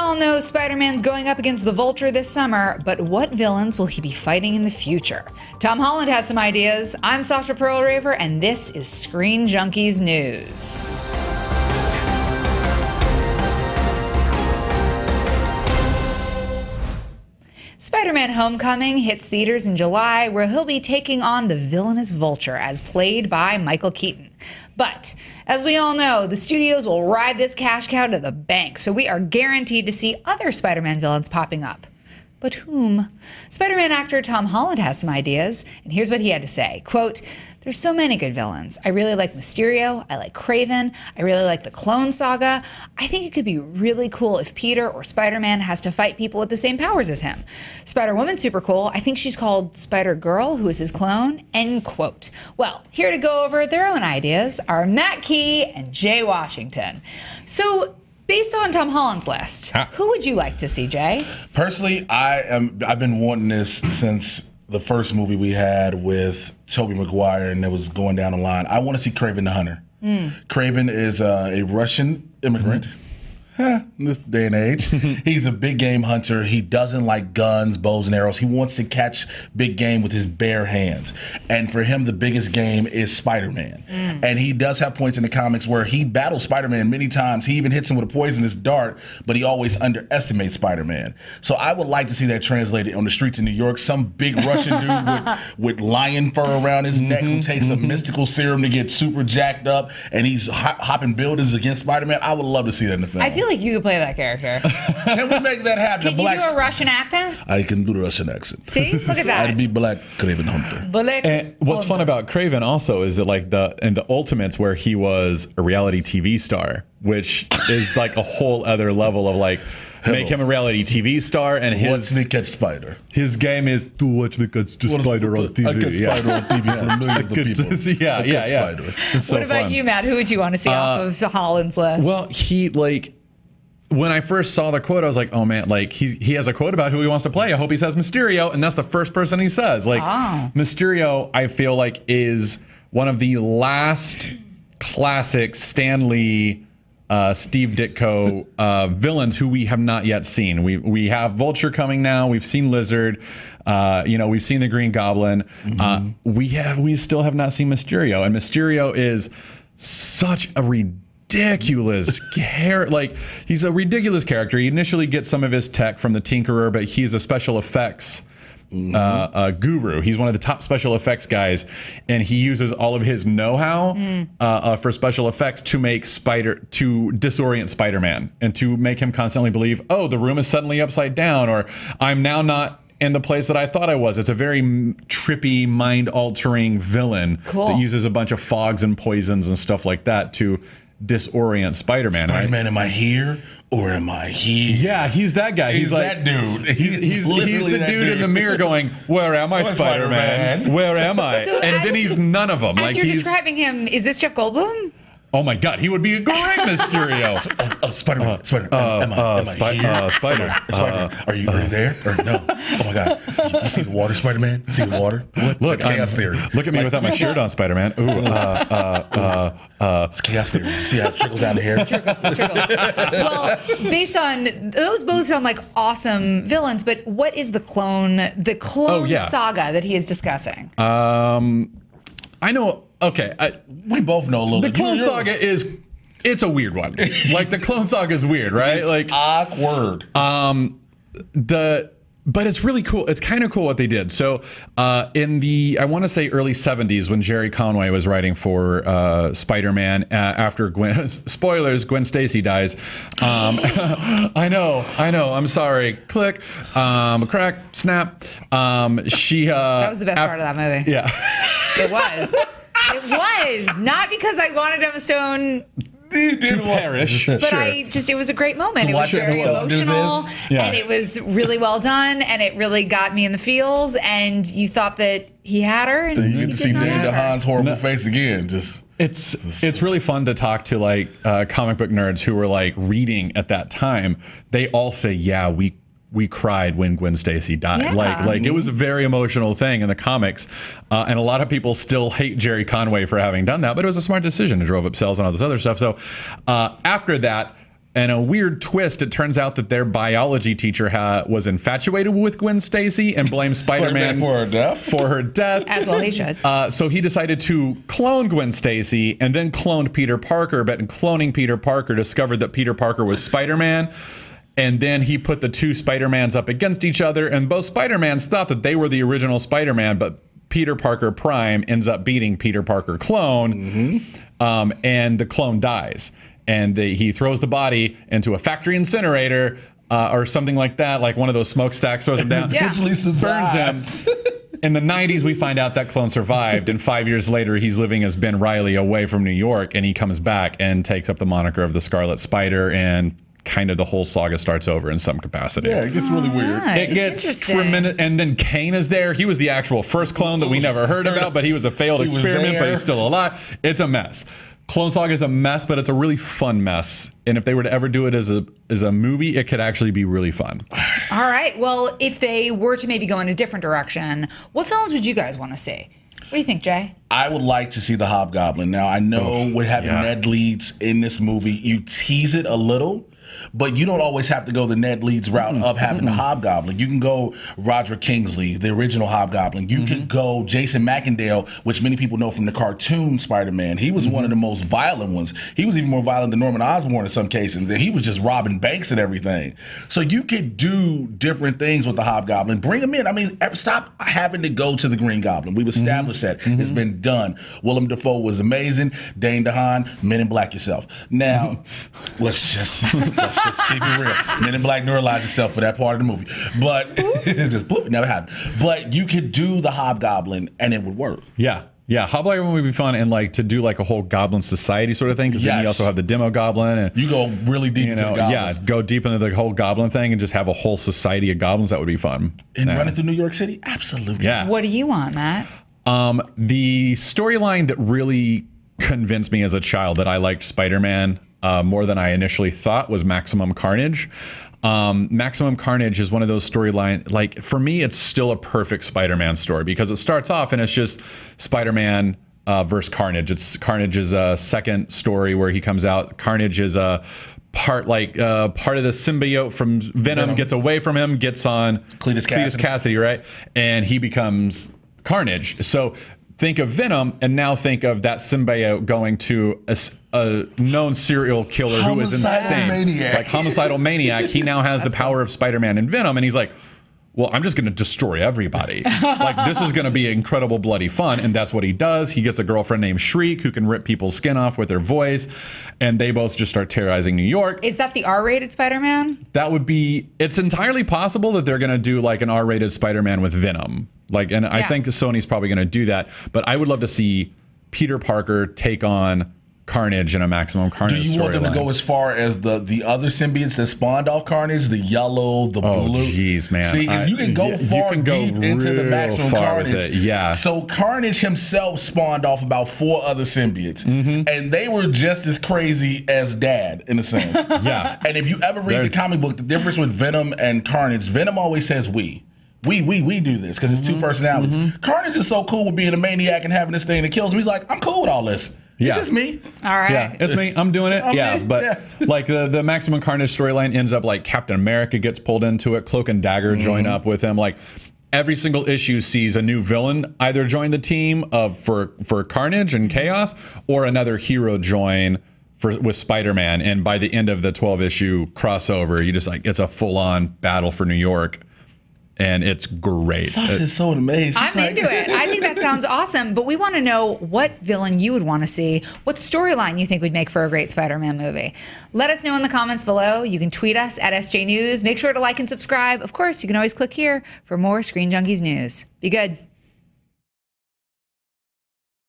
all know Spider-Man's going up against the Vulture this summer, but what villains will he be fighting in the future? Tom Holland has some ideas. I'm Sasha Pearl-Raver, and this is Screen Junkies News. Spider-Man Homecoming hits theaters in July, where he'll be taking on the villainous Vulture, as played by Michael Keaton. But, as we all know, the studios will ride this cash cow to the bank, so we are guaranteed to see other Spider-Man villains popping up. But whom? Spider-Man actor Tom Holland has some ideas, and here's what he had to say. Quote, "There's so many good villains. I really like Mysterio, I like Kraven, I really like the Clone Saga. I think it could be really cool if Peter or Spider-Man has to fight people with the same powers as him. Spider-Woman's super cool. I think she's called Spider-Girl, who is his clone." End quote. Well, here to go over their own ideas are Matt Key and Jay Washington. So, based on Tom Holland's list, who would you like to see, Jay? Personally, I've been wanting this since the first movie we had with Tobey Maguire, and it was going down the line. I want to see Kraven the Hunter. Kraven is a Russian immigrant. In this day and age, he's a big game hunter. He doesn't like guns, bows, and arrows. He wants to catch big game with his bare hands. And for him, the biggest game is Spider-Man. And he does have points in the comics where he battles Spider-Man many times. He even hits him with a poisonous dart, but he always underestimates Spider-Man. So I would like to see that translated on the streets of New York. Some big Russian dude with lion fur around his neck who takes a mystical serum to get super jacked up, and he's hopping buildings against Spider-Man. I would love to see that in the film. I feel like you could play that character. Can we make that happen? Can you do a Russian accent? I can do the Russian accent. See? Look at that. I'd be Black Kraven Hunter. And what's fun about Kraven also is that like in the Ultimates, where he was a reality TV star, which is like a whole other level of like, make him a reality TV star, and watch me catch Spider. His game is to watch me catch Spider on TV. I catch Spider on TV for millions of people. Yeah. What about you, Matt? Who would you want to see off of Holland's list? Well, he like, when I first saw the quote, I was like, oh man, like he has a quote about who he wants to play. I hope he says Mysterio, and that's the first person he says. Like Mysterio, I feel like is one of the last classic Stan Lee, Steve Ditko villains who we have not yet seen. We have Vulture coming now. We've seen Lizard. We've seen the Green Goblin. We still have not seen Mysterio, and Mysterio is such a ridiculous character. Like, he's a ridiculous character. He initially gets some of his tech from the Tinkerer, but he's a special effects guru. He's one of the top special effects guys, and he uses all of his know-how for special effects to make to disorient Spider-Man and to make him constantly believe, oh, the room is suddenly upside down, or I'm now not in the place that I thought I was. It's a very trippy, mind-altering villain that uses a bunch of fogs and poisons and stuff like that to disorient Spider-Man. Spider-Man, am I here or am I here? Yeah, he's that guy. He's like that dude. He's the dude in the mirror going, "Where am I, Spider-Man? Where am I?" So and then he's none of them. As like you're describing him, is this Jeff Goldblum? Oh my God, he would be a great Mysterio. Spider-Man, am I here? Spider. Are you there? Or no? Oh my God, you see the water, Spider-Man? See the water? Look, chaos theory. Look at me without my shirt on, Spider-Man. Ooh, it's chaos theory. See how it trickles down the hair? Trickles. Well, based on those, both sound like awesome villains. But what is the clone saga that he is discussing? I know. Okay, we both know a little bit. The Clone Saga it's a weird one. Like, the Clone Saga is weird, right? It's like awkward. But it's really cool. It's kind of cool what they did. So in the, I want to say early 70s, when Jerry Conway was writing for Spider-Man, after spoilers, Gwen Stacy dies. I know, I'm sorry. Click, crack, snap. That was the best part of that movie. Yeah. It was. It was. Not because I wanted Emma Stone to perish. But it was a great moment. It was very emotional, and it was really well done, and it really got me in the feels, and you thought that he had her, and then you get to see Danny DeHaan's horrible face again. It's really fun to talk to like comic book nerds who were like reading at that time. They all say, yeah, we cried when Gwen Stacy died. Yeah. Like it was a very emotional thing in the comics. And a lot of people still hate Jerry Conway for having done that, but it was a smart decision. It drove up sales and all this other stuff. So after that, And a weird twist, it turns out that their biology teacher was infatuated with Gwen Stacy and blamed Spider-Man for her death. For her death. As well he should. So he decided to clone Gwen Stacy and then cloned Peter Parker, but in cloning Peter Parker, discovered that Peter Parker was Spider-Man. And then he put the two Spider-Mans up against each other, and both Spider-Mans thought that they were the original Spider-Man, but Peter Parker Prime ends up beating Peter Parker Clone, and the clone dies. And he throws the body into a factory incinerator or something like that, like one of those smokestacks, throws him down, burns him. In the 90s, we find out that clone survived, and 5 years later, he's living as Ben Reilly away from New York, and he comes back and takes up the moniker of the Scarlet Spider, and kind of the whole saga starts over in some capacity. Yeah, it gets really weird. It gets tremendous. And then Kane is there. He was the actual first clone that we never heard about, but he was a failed experiment, but he's still alive. It's a mess. Clone Saga is a mess, but it's a really fun mess. And if they were to ever do it as a movie, it could actually be really fun. All right. Well, if they were to maybe go in a different direction, what films would you guys want to see? What do you think, Jay? I would like to see the Hobgoblin. Now, I know with having Ned Leeds in this movie, you tease it a little, but you don't always have to go the Ned Leeds route of having the Hobgoblin. You can go Roderick Kingsley, the original Hobgoblin. You could go Jason McIndale, which many people know from the cartoon Spider-Man. He was one of the most violent ones. He was even more violent than Norman Osborn in some cases. He was just robbing banks and everything. So you could do different things with the Hobgoblin. Bring him in. I mean, stop having to go to the Green Goblin. We've established that. It's been done. Willem Dafoe was amazing. Dane DeHaan, Men in Black yourself. Now, let's just keep it real. Men in Black neuralize yourself for that part of the movie. But it just it never happened. But you could do the Hobgoblin and it would work. Yeah. Yeah, Hobgoblin would be fun, and like to do like a whole Goblin Society sort of thing, because then you also have the Demo Goblin, and you go really deep into the goblins. Yeah, go deep into the whole Goblin thing, and just have a whole society of goblins. That would be fun. And running through New York City, absolutely. Yeah. What do you want, Matt? The storyline that really convinced me as a child that I liked Spider-Man more than I initially thought was Maximum Carnage. Maximum Carnage is one of those storylines, like for me, it's still a perfect Spider-Man story because it starts off and it's just Spider-Man versus Carnage. Carnage's second story where he comes out. Carnage is a part of the symbiote from Venom gets away from him, gets on Cletus Cassidy, right? And he becomes Carnage. So think of Venom and now think of that symbiote going to a known serial killer who is insane. Like homicidal maniac. He now has the power of Spider-Man and Venom, and he's like, well, I'm just going to destroy everybody. Like, this is going to be incredible bloody fun, and that's what he does. He gets a girlfriend named Shriek who can rip people's skin off with their voice, and they both just start terrorizing New York. Is that the R-rated Spider-Man? That would be, it's entirely possible that they're going to do like an R-rated Spider-Man with Venom. Like, and I think Sony's probably going to do that, but I would love to see Peter Parker take on Carnage in a Maximum Carnage. Do you want them to go as far as the other symbiotes that spawned off Carnage, the yellow, the blue? Oh, jeez, man. See, because you can go deep into the Maximum Carnage. Yeah. So Carnage himself spawned off about 4 other symbiotes, and they were just as crazy as Dad in a sense. Yeah. And if you ever read the comic book, the difference with Venom and Carnage, Venom always says we do this because it's 2 personalities. Carnage is so cool with being a maniac and having this thing that kills him. He's like, I'm cool with all this. It's just me. All right. Yeah, it's me. I'm doing it. But like the Maximum Carnage storyline ends up like Captain America gets pulled into it. Cloak and Dagger join up with him. Like every single issue sees a new villain either join the team for Carnage and Chaos, or another hero join with Spider-Man. And by the end of the 12-issue crossover, you just like it's a full-on battle for New York. And it's great. Sasha's so amazing. I'm into it. I think that sounds awesome. But we want to know what villain you would want to see, what storyline you think would make for a great Spider-Man movie. Let us know in the comments below. You can tweet us at SJ News. Make sure to like and subscribe. Of course, you can always click here for more Screen Junkies news. Be good.